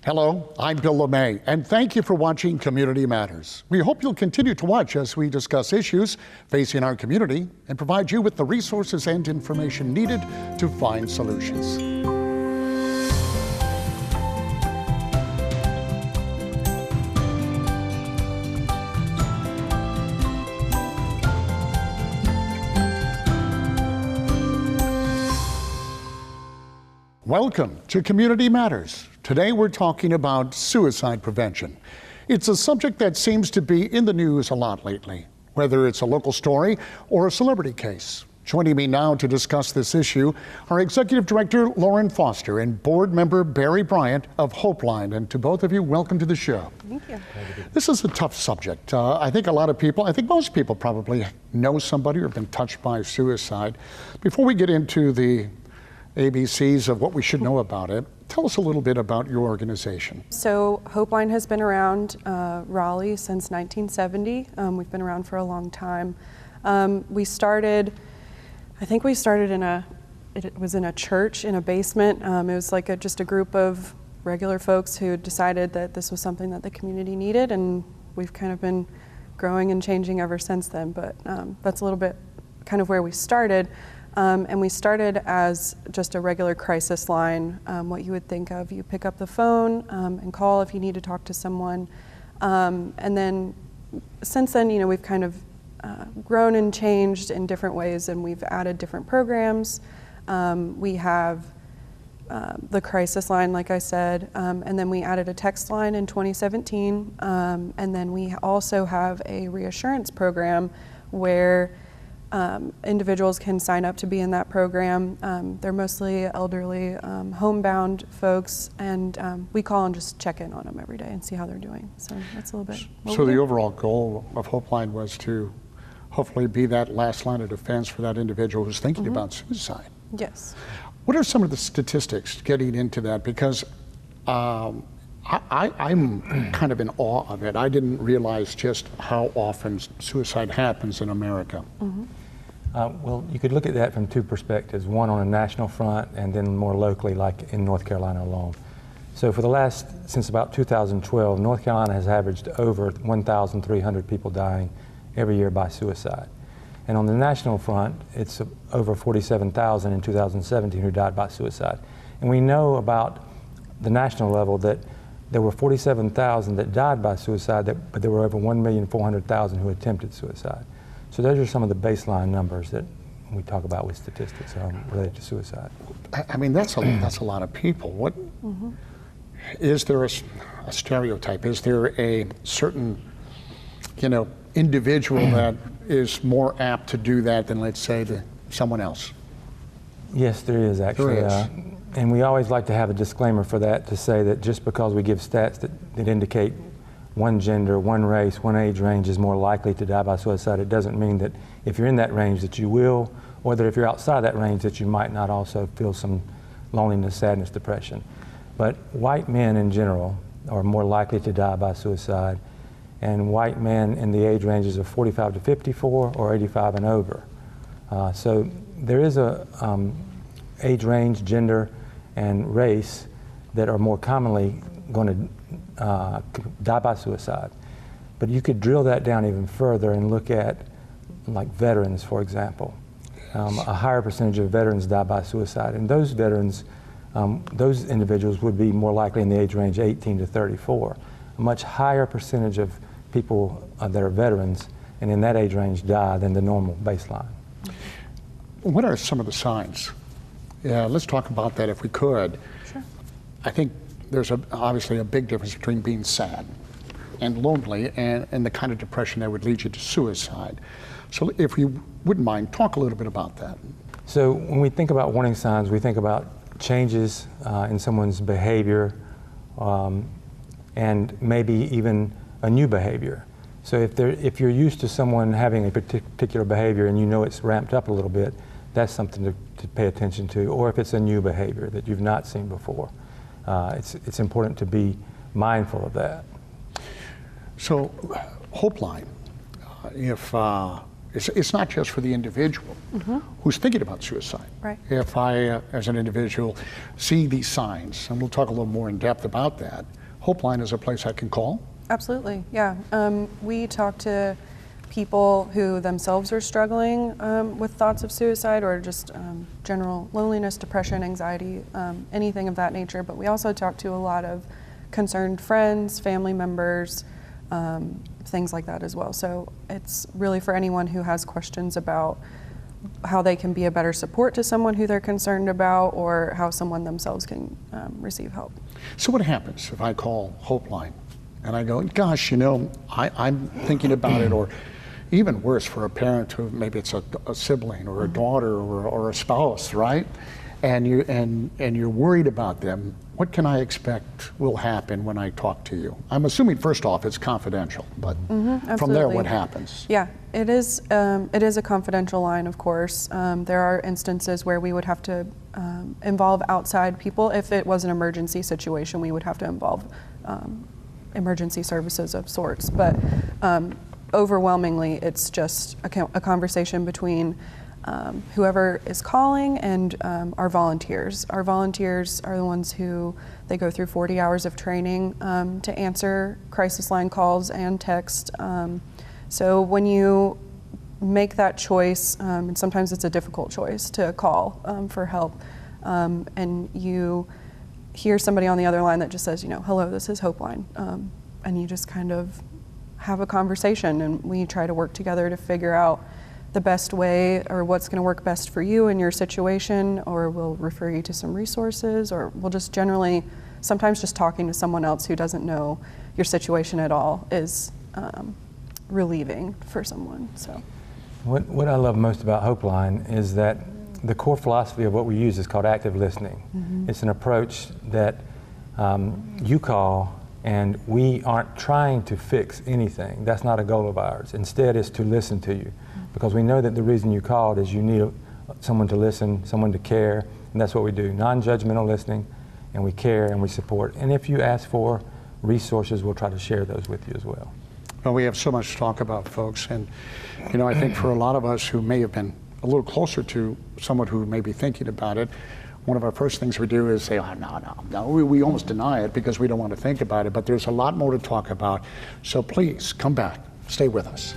Hello, I'm Bill LeMay, and thank you for watching Community Matters. We hope you'll continue to watch as we discuss issues facing our community and provide you with the resources and information needed to find solutions. Welcome to Community Matters. Today we're talking about suicide prevention. It's a subject that seems to be in the news a lot lately, whether it's a local story or a celebrity case. Joining me now to discuss this issue are Executive Director Lauren Foster and Board Member Barry Bryant of Hopeline. And to both of you, welcome to the show. Thank you. This is a tough subject. I think most people probably know somebody or have been touched by suicide. Before we get into the ABCs of what we should know about it, tell us a little bit about your organization. So Hopeline has been around Raleigh since 1970. We've been around for a long time. We started it was in a church in a basement. It was like just a group of regular folks who decided that this was something that the community needed, and we've kind of been growing and changing ever since then. But that's a little bit kind of where we started. And we started as just a regular crisis line, what you would think of. You pick up the phone and call if you need to talk to someone. And then since then, we've kind of grown and changed in different ways, and we've added different programs. We have the crisis line, like I said, and then we added a text line in 2017. And then we also have a reassurance program where individuals can sign up to be in that program. They're mostly elderly, homebound folks, and we call and just check in on them every day and see how they're doing. So that's a little bit. So the overall goal of Hopeline was to hopefully be that last line of defense for that individual who's thinking about suicide. Yes. What are some of the statistics getting into that? Because I'm kind of in awe of it. I didn't realize just how often suicide happens in America. Well, you could look at that from two perspectives, one on a national front and then more locally, like in North Carolina alone. So since about 2012, North Carolina has averaged over 1,300 people dying every year by suicide. And on the national front, it's over 47,000 in 2017 who died by suicide. And we know about the national level that there were 47,000 that died by suicide, but there were over 1,400,000 who attempted suicide. So those are some of the baseline numbers that we talk about with statistics related to suicide. I mean, that's a lot of people. What is there a stereotype? Is there a certain, individual that is more apt to do that than, let's say, someone else? Yes, there is actually. There is. And we always like to have a disclaimer for that, to say that just because we give stats that indicate one gender, one race, one age range is more likely to die by suicide, it doesn't mean that if you're in that range that you will, or that if you're outside that range that you might not also feel some loneliness, sadness, depression. But white men in general are more likely to die by suicide, and white men in the age ranges of 45 to 54 or 85 and over. So there is a age range, gender, and race that are more commonly going to die by suicide. But you could drill that down even further and look at, like, veterans, for example. A higher percentage of veterans die by suicide, and those veterans, those individuals would be more likely in the age range 18 to 34. A much higher percentage of people that are veterans and in that age range die than the normal baseline. What are some of the signs? Yeah, let's talk about that if we could. Sure. I think there's obviously a big difference between being sad and lonely and the kind of depression that would lead you to suicide. So if you wouldn't mind, talk a little bit about that. So when we think about warning signs, we think about changes in someone's behavior and maybe even a new behavior. So if you're used to someone having a particular behavior and it's ramped up a little bit, that's something to pay attention to. Or if it's a new behavior that you've not seen before, it's important to be mindful of that. So Hopeline, if It's not just for the individual who's thinking about suicide. Right. If I, as an individual, see these signs, and we'll talk a little more in depth about that, Hopeline is a place I can call. Absolutely, yeah. We talk to people who themselves are struggling with thoughts of suicide or just general loneliness, depression, anxiety, anything of that nature. But we also talk to a lot of concerned friends, family members, things like that as well. So it's really for anyone who has questions about how they can be a better support to someone who they're concerned about, or how someone themselves can receive help. So what happens if I call Hopeline and I go, gosh, you know, I'm thinking about it, or even worse for a parent who maybe it's a sibling or a daughter or a spouse, right? And you're worried about them. What can I expect will happen when I talk to you? I'm assuming first off it's confidential, but from there what happens? Yeah, it is a confidential line, of course. There are instances where we would have to involve outside people. If it was an emergency situation, we would have to involve emergency services of sorts. But overwhelmingly, it's just a conversation between whoever is calling and our volunteers. Our volunteers are the ones who, they go through 40 hours of training to answer crisis line calls and text. So when you make that choice, and sometimes it's a difficult choice to call for help, and you hear somebody on the other line that just says, you know, hello, this is Hopeline, and you just kind of have a conversation, and we try to work together to figure out the best way or what's going to work best for you in your situation, or we'll refer you to some resources, or we'll just generally, sometimes just talking to someone else who doesn't know your situation at all is relieving for someone. So, What I love most about Hopeline is that the core philosophy of what we use is called active listening. It's an approach that you call, and we aren't trying to fix anything. That's not a goal of ours. Instead, it's to listen to you, because we know that the reason you called is you need someone to listen, someone to care, and that's what we do. Non-judgmental listening, and we care and we support. And if you ask for resources, we'll try to share those with you as well. Well, we have so much to talk about, folks, and you know, I think for a lot of us who may have been a little closer to someone who may be thinking about it, one of our first things we do is say, oh, no. We almost deny it because we don't want to think about it, but there's a lot more to talk about. So please, come back. Stay with us.